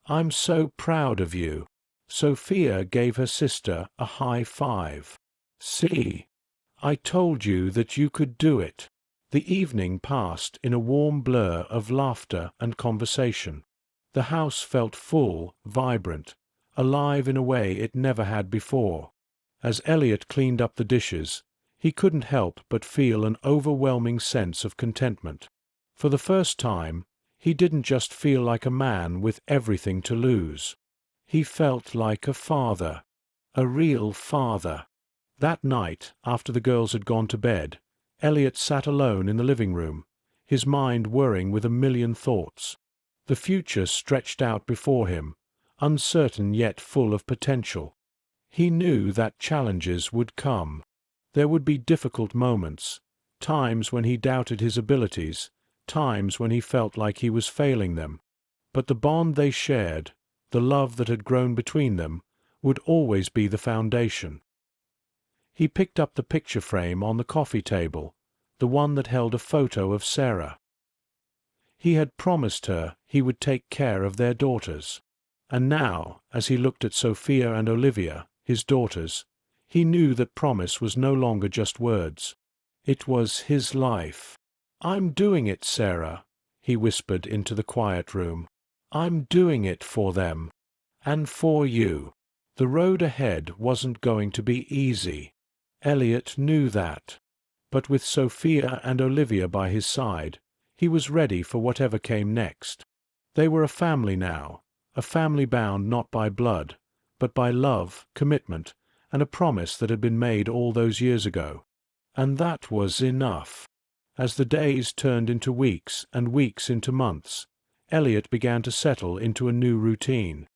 Speaker 1: I'm so proud of you." Sophia gave her sister a high five. "See, I told you that you could do it." The evening passed in a warm blur of laughter and conversation. The house felt full, vibrant, alive in a way it never had before. As Elliott cleaned up the dishes, he couldn't help but feel an overwhelming sense of contentment. For the first time, he didn't just feel like a man with everything to lose. He felt like a father, a real father. That night, after the girls had gone to bed, Elliott sat alone in the living room, his mind whirring with a million thoughts. The future stretched out before him, uncertain yet full of potential. He knew that challenges would come. There would be difficult moments, times when he doubted his abilities, times when he felt like he was failing them. But the bond they shared, the love that had grown between them, would always be the foundation. He picked up the picture frame on the coffee table, the one that held a photo of Sarah. He had promised her he would take care of their daughters. And now, as he looked at Sophia and Olivia, his daughters, he knew that promise was no longer just words. It was his life. "I'm doing it, Sarah," he whispered into the quiet room. "I'm doing it for them. And for you." The road ahead wasn't going to be easy. Elliott knew that. But with Sophia and Olivia by his side, he was ready for whatever came next. They were a family now, a family bound not by blood, but by love, commitment, and a promise that had been made all those years ago. And that was enough. As the days turned into weeks and weeks into months, Elliott began to settle into a new routine.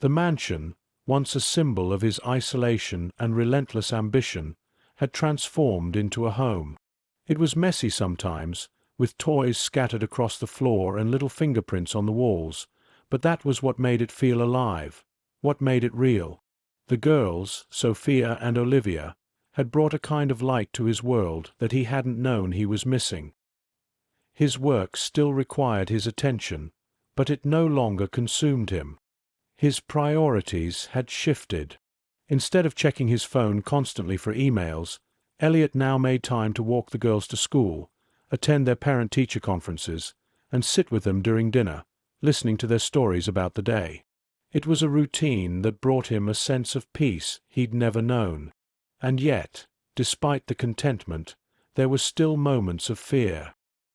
Speaker 1: The mansion, once a symbol of his isolation and relentless ambition, had transformed into a home. It was messy sometimes, with toys scattered across the floor and little fingerprints on the walls, but that was what made it feel alive, what made it real. The girls, Sophia and Olivia, had brought a kind of light to his world that he hadn't known he was missing. His work still required his attention, but it no longer consumed him. His priorities had shifted. Instead of checking his phone constantly for emails, Elliott now made time to walk the girls to school, attend their parent-teacher conferences, and sit with them during dinner, listening to their stories about the day. It was a routine that brought him a sense of peace he'd never known. And yet, despite the contentment, there were still moments of fear.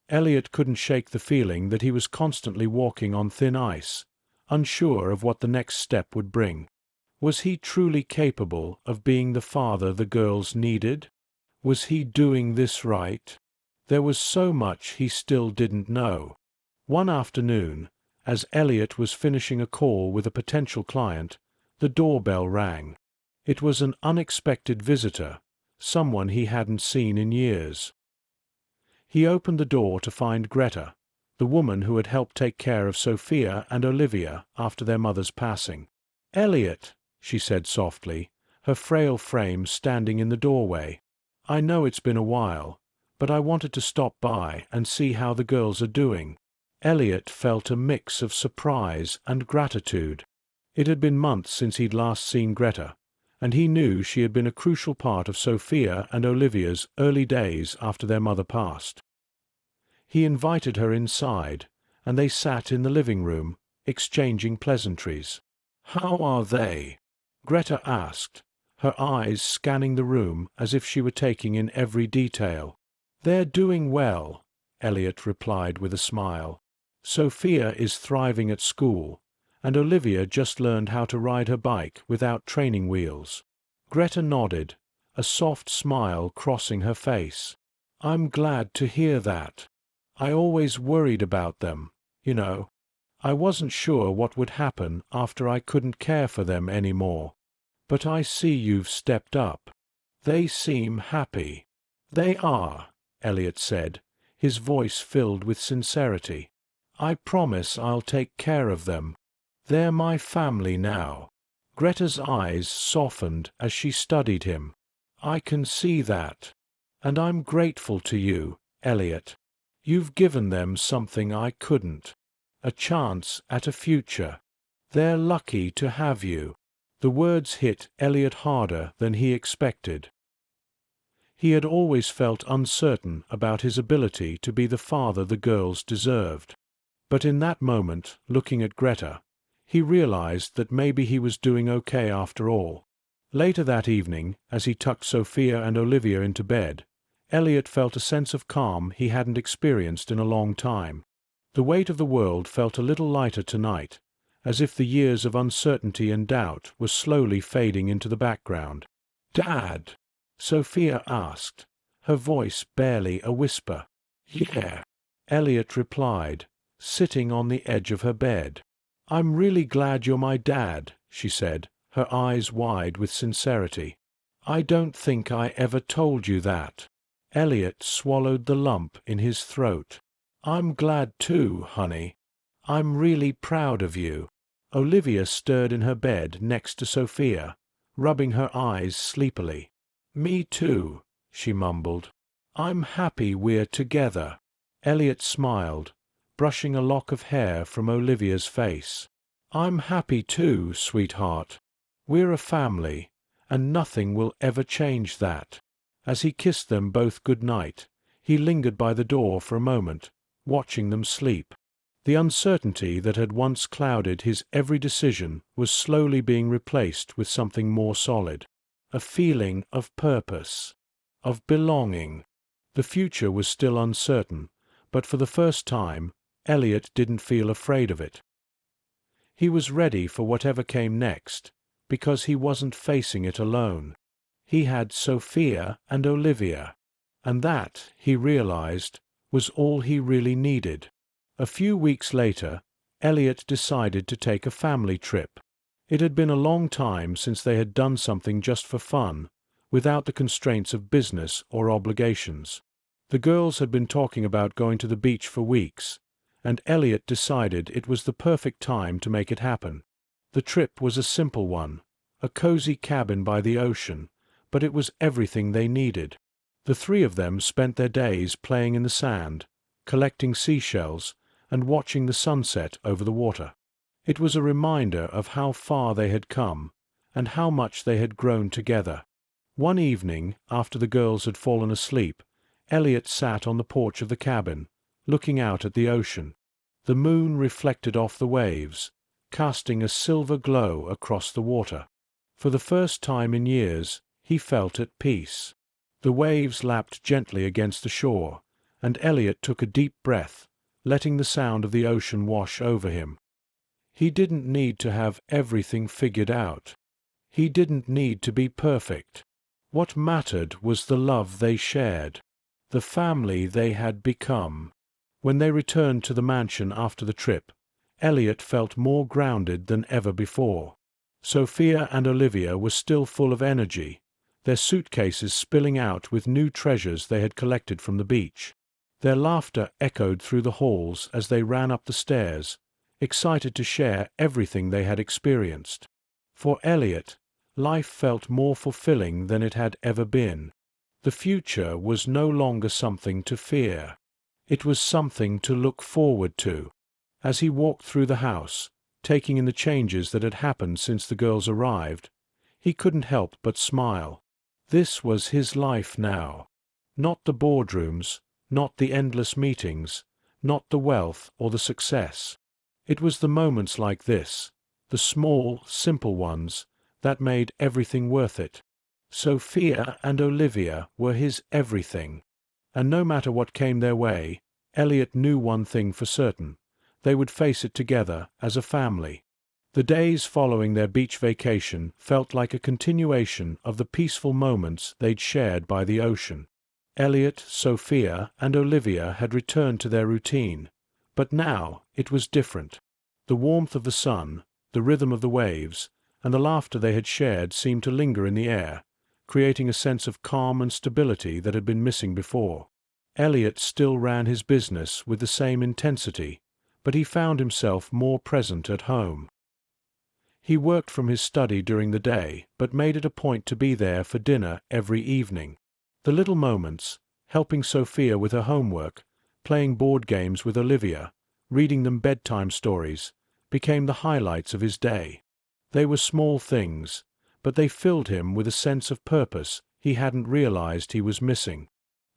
Speaker 1: Elliott couldn't shake the feeling that he was constantly walking on thin ice, unsure of what the next step would bring. Was he truly capable of being the father the girls needed? Was he doing this right? There was so much he still didn't know. One afternoon, as Elliott was finishing a call with a potential client, the doorbell rang. It was an unexpected visitor, someone he hadn't seen in years. He opened the door to find Greta, the woman who had helped take care of Sophia and Olivia after their mother's passing. "Elliott," she said softly, her frail frame standing in the doorway. "I know it's been a while, but I wanted to stop by and see how the girls are doing." Elliott felt a mix of surprise and gratitude. It had been months since he'd last seen Greta, and he knew she had been a crucial part of Sophia and Olivia's early days after their mother passed. He invited her inside, and they sat in the living room, exchanging pleasantries. "How are they?" Greta asked, her eyes scanning the room as if she were taking in every detail. "They're doing well," Elliott replied with a smile. "Sophia is thriving at school, and Olivia just learned how to ride her bike without training wheels." Greta nodded, a soft smile crossing her face. "I'm glad to hear that. I always worried about them, you know. I wasn't sure what would happen after I couldn't care for them anymore. But I see you've stepped up. They seem happy." "They are," Elliott said, his voice filled with sincerity. "I promise I'll take care of them. They're my family now." Greta's eyes softened as she studied him. "I can see that. And I'm grateful to you, Elliott. You've given them something I couldn't. A chance at a future. They're lucky to have you." The words hit Elliott harder than he expected. He had always felt uncertain about his ability to be the father the girls deserved. But in that moment, looking at Greta, he realized that maybe he was doing okay after all. Later that evening, as he tucked Sophia and Olivia into bed, Elliott felt a sense of calm he hadn't experienced in a long time. The weight of the world felt a little lighter tonight, as if the years of uncertainty and doubt were slowly fading into the background. "Dad?" Sophia asked, her voice barely a whisper. "Yeah," Elliott replied, sitting on the edge of her bed. "I'm really glad you're my dad," she said, her eyes wide with sincerity. "I don't think I ever told you that." Elliott swallowed the lump in his throat. "I'm glad too, honey. I'm really proud of you." Olivia stirred in her bed next to Sophia, rubbing her eyes sleepily. "Me too," she mumbled. "I'm happy we're together." Elliott smiled, brushing a lock of hair from Olivia's face. "I'm happy too, sweetheart. We're a family, and nothing will ever change that." As he kissed them both good night, he lingered by the door for a moment, watching them sleep. The uncertainty that had once clouded his every decision was slowly being replaced with something more solid. A feeling of purpose, of belonging. The future was still uncertain, but for the first time, Elliott didn't feel afraid of it. He was ready for whatever came next, because he wasn't facing it alone. He had Sophia and Olivia. And that, he realized, was all he really needed. A few weeks later, Elliott decided to take a family trip. It had been a long time since they had done something just for fun, without the constraints of business or obligations. The girls had been talking about going to the beach for weeks, and Elliott decided it was the perfect time to make it happen. The trip was a simple one, a cozy cabin by the ocean, but it was everything they needed. The three of them spent their days playing in the sand, collecting seashells, and watching the sunset over the water. It was a reminder of how far they had come, and how much they had grown together. One evening, after the girls had fallen asleep, Elliott sat on the porch of the cabin, looking out at the ocean. The moon reflected off the waves, casting a silver glow across the water. For the first time in years, he felt at peace. The waves lapped gently against the shore, and Elliott took a deep breath, letting the sound of the ocean wash over him. He didn't need to have everything figured out. He didn't need to be perfect. What mattered was the love they shared, the family they had become. When they returned to the mansion after the trip, Elliott felt more grounded than ever before. Sophia and Olivia were still full of energy, their suitcases spilling out with new treasures they had collected from the beach. Their laughter echoed through the halls as they ran up the stairs, excited to share everything they had experienced. For Elliott, life felt more fulfilling than it had ever been. The future was no longer something to fear. It was something to look forward to. As he walked through the house, taking in the changes that had happened since the girls arrived, he couldn't help but smile. This was his life now. Not the boardrooms, not the endless meetings, not the wealth or the success. It was the moments like this, the small, simple ones, that made everything worth it. Sophia and Olivia were his everything. And no matter what came their way, Elliott knew one thing for certain: they would face it together as a family. The days following their beach vacation felt like a continuation of the peaceful moments they'd shared by the ocean. Elliott, Sophia, and Olivia had returned to their routine, but now it was different. The warmth of the sun, the rhythm of the waves, and the laughter they had shared seemed to linger in the air, creating a sense of calm and stability that had been missing before. Elliott still ran his business with the same intensity, but he found himself more present at home. He worked from his study during the day, but made it a point to be there for dinner every evening. The little moments, helping Sophia with her homework, playing board games with Olivia, reading them bedtime stories, became the highlights of his day. They were small things, but they filled him with a sense of purpose he hadn't realized he was missing.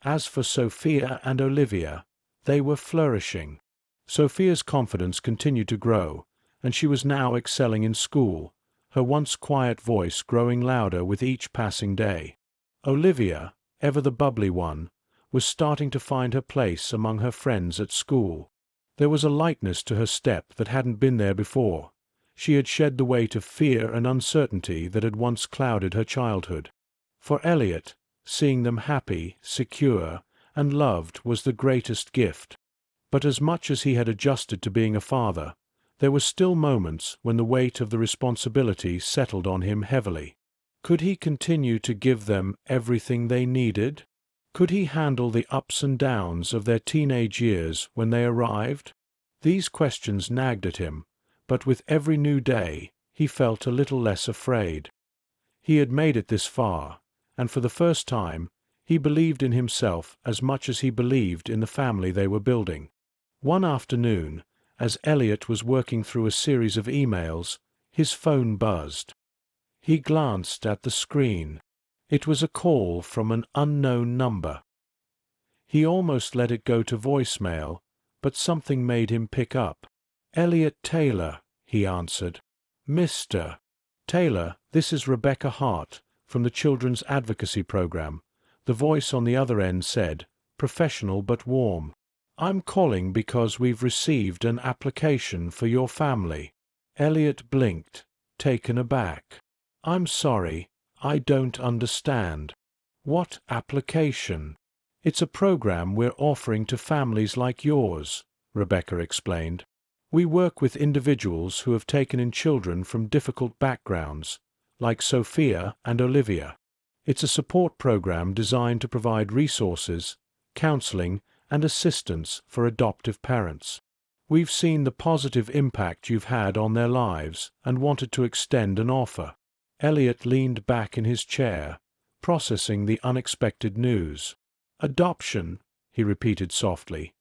Speaker 1: As for Sophia and Olivia, they were flourishing. Sophia's confidence continued to grow, and she was now excelling in school, her once quiet voice growing louder with each passing day. Olivia, ever the bubbly one, was starting to find her place among her friends at school. There was a lightness to her step that hadn't been there before. She had shed the weight of fear and uncertainty that had once clouded her childhood. For Elliott, seeing them happy, secure, and loved was the greatest gift. But as much as he had adjusted to being a father, there were still moments when the weight of the responsibility settled on him heavily. Could he continue to give them everything they needed? Could he handle the ups and downs of their teenage years when they arrived? These questions nagged at him, but with every new day he felt a little less afraid. He had made it this far, and for the first time he believed in himself as much as he believed in the family they were building. One afternoon, as Elliott was working through a series of emails, his phone buzzed. He glanced at the screen. It was a call from an unknown number. He almost let it go to voicemail, but something made him pick up. "Elliott Taylor," he answered. "Mr. Taylor, this is Rebecca Hart from the Children's Advocacy Program." The voice on the other end said, professional but warm. "I'm calling because we've received an application for your family." Elliott blinked, taken aback. I'm sorry, I don't understand. What application? It's a program we're offering to families like yours, Rebecca explained. We work with individuals who have taken in children from difficult backgrounds, like Sophia and Olivia. It's a support program designed to provide resources, counseling, and assistance for adoptive parents. We've seen the positive impact you've had on their lives and wanted to extend an offer. Elliott leaned back in his chair, processing the unexpected news. Adoption, he repeated softly,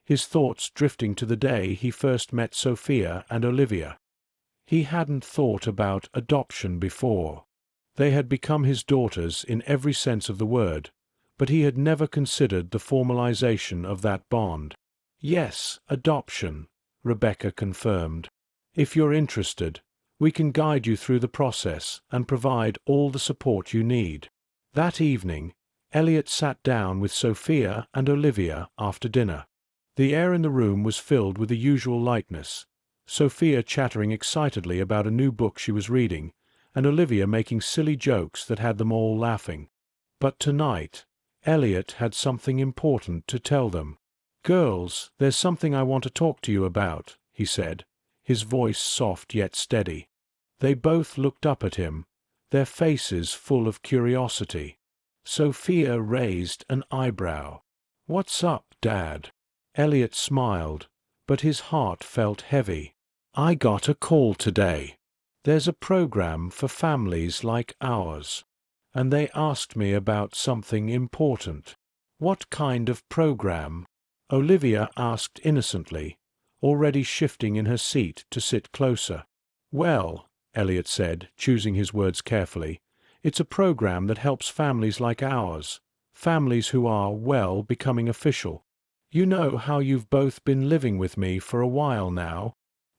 Speaker 1: his thoughts drifting to the day he first met Sophia and Olivia. He hadn't thought about adoption before. They had become his daughters in every sense of the word, but he had never considered the formalization of that bond. Yes, adoption, Rebecca confirmed. If you're interested, we can guide you through the process and provide all the support you need. That evening, Elliott sat down with Sophia and Olivia after dinner. The air in the room was filled with the usual lightness, Sophia chattering excitedly about a new book she was reading, and Olivia making silly jokes that had them all laughing. But tonight, Elliott had something important to tell them. "Girls, there's something I want to talk to you about," he said, his voice soft yet steady. They both looked up at him, their faces full of curiosity. Sophia raised an eyebrow. "What's up, Dad?" Elliott smiled, but his heart felt heavy. "I got a call today. There's a program for families like ours, and they asked me about something important." "What kind of program?" Olivia asked innocently, already shifting in her seat to sit closer. "Well," Elliott said, choosing his words carefully, "it's a program that helps families like ours, families who are, well, becoming official. You know how you've both been living with me for a while now.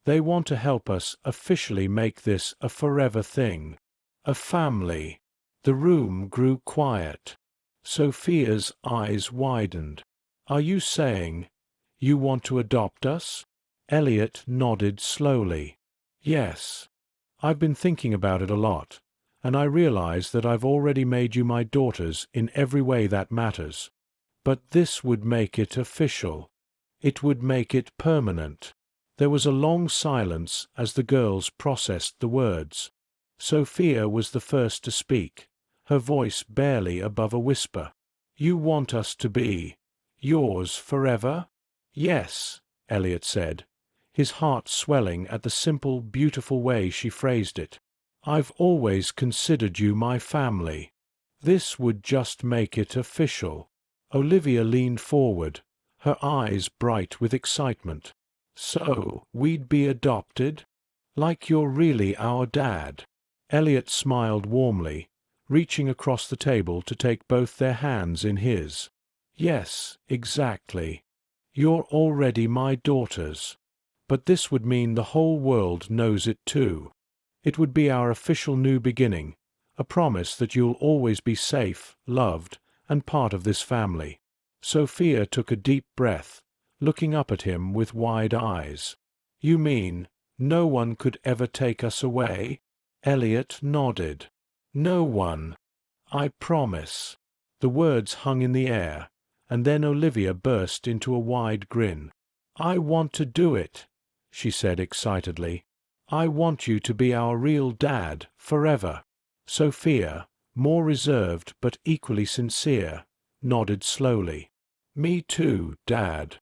Speaker 1: They want to help us officially make this a forever thing. A family." The room grew quiet. Sophia's eyes widened. "Are you saying you want to adopt us?" Elliott nodded slowly. "Yes. I've been thinking about it a lot, and I realize that I've already made you my daughters in every way that matters. But this would make it official. It would make it permanent." There was a long silence as the girls processed the words. Sophia was the first to speak, her voice barely above a whisper. "You want us to be yours forever?" "Yes," Elliott said, his heart swelling at the simple, beautiful way she phrased it. "I've always considered you my family. This would just make it official." Olivia leaned forward, her eyes bright with excitement. "So, we'd be adopted? Like you're really our dad?" Elliott smiled warmly, reaching across the table to take both their hands in his. "Yes, exactly. You're already my daughters. But this would mean the whole world knows it too. It would be our official new beginning, a promise that you'll always be safe, loved, and part of this family." Sophia took a deep breath, looking up at him with wide eyes. "You mean no one could ever take us away?" Elliott nodded. "No one. I promise." The words hung in the air, and then Olivia burst into a wide grin. "I want to do it," she said excitedly. "I want you to be our real dad forever." Sophia, more reserved but equally sincere, nodded slowly. "Me too, Dad.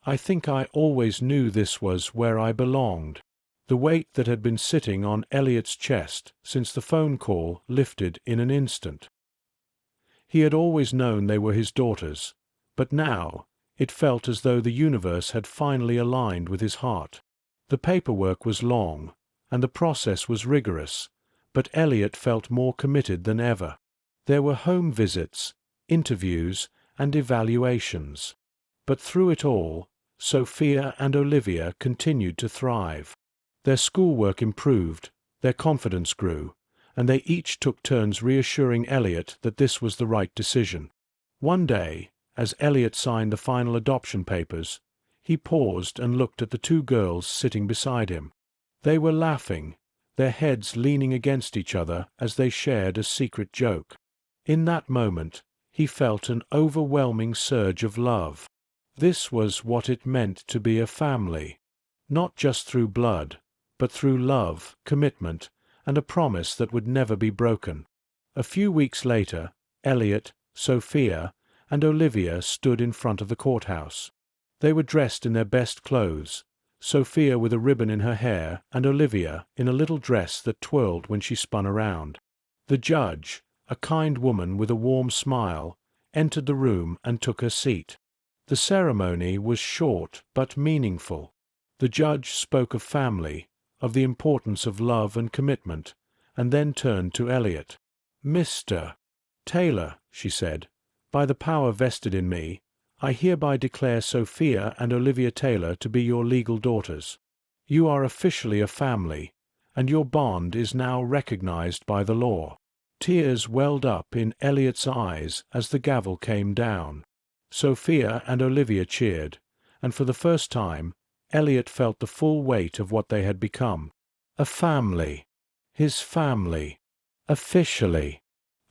Speaker 1: I think I always knew this was where I belonged." The weight that had been sitting on Elliott's chest since the phone call lifted in an instant. He had always known they were his daughters, but now it felt as though the universe had finally aligned with his heart. The paperwork was long, and the process was rigorous, but Elliott felt more committed than ever. There were home visits, interviews, and evaluations. But through it all, Sophia and Olivia continued to thrive. Their schoolwork improved, their confidence grew, and they each took turns reassuring Elliott that this was the right decision. One day, as Elliott signed the final adoption papers, he paused and looked at the two girls sitting beside him. They were laughing, their heads leaning against each other as they shared a secret joke. In that moment, he felt an overwhelming surge of love. This was what it meant to be a family. Not just through blood, but through love, commitment, and a promise that would never be broken. A few weeks later, Elliott, Sophia, and Olivia stood in front of the courthouse. They were dressed in their best clothes, Sophia with a ribbon in her hair and Olivia in a little dress that twirled when she spun around. The judge, a kind woman with a warm smile, entered the room and took her seat. The ceremony was short but meaningful. The judge spoke of family, of the importance of love and commitment, and then turned to Elliott. "Mr. Taylor," she said, "by the power vested in me, I hereby declare Sophia and Olivia Taylor to be your legal daughters. You are officially a family, and your bond is now recognized by the law." Tears welled up in Elliott's eyes as the gavel came down. Sophia and Olivia cheered, and for the first time, Elliott felt the full weight of what they had become. A family. His family. Officially.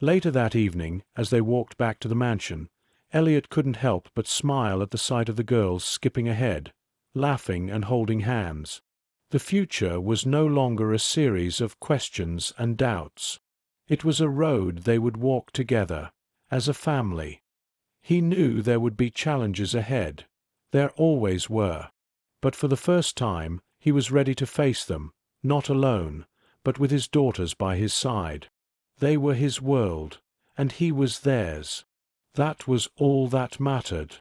Speaker 1: Later that evening, as they walked back to the mansion, Elliott couldn't help but smile at the sight of the girls skipping ahead, laughing and holding hands. The future was no longer a series of questions and doubts. It was a road they would walk together, as a family. He knew there would be challenges ahead. There always were. But for the first time, he was ready to face them, not alone, but with his daughters by his side. They were his world, and he was theirs. That was all that mattered.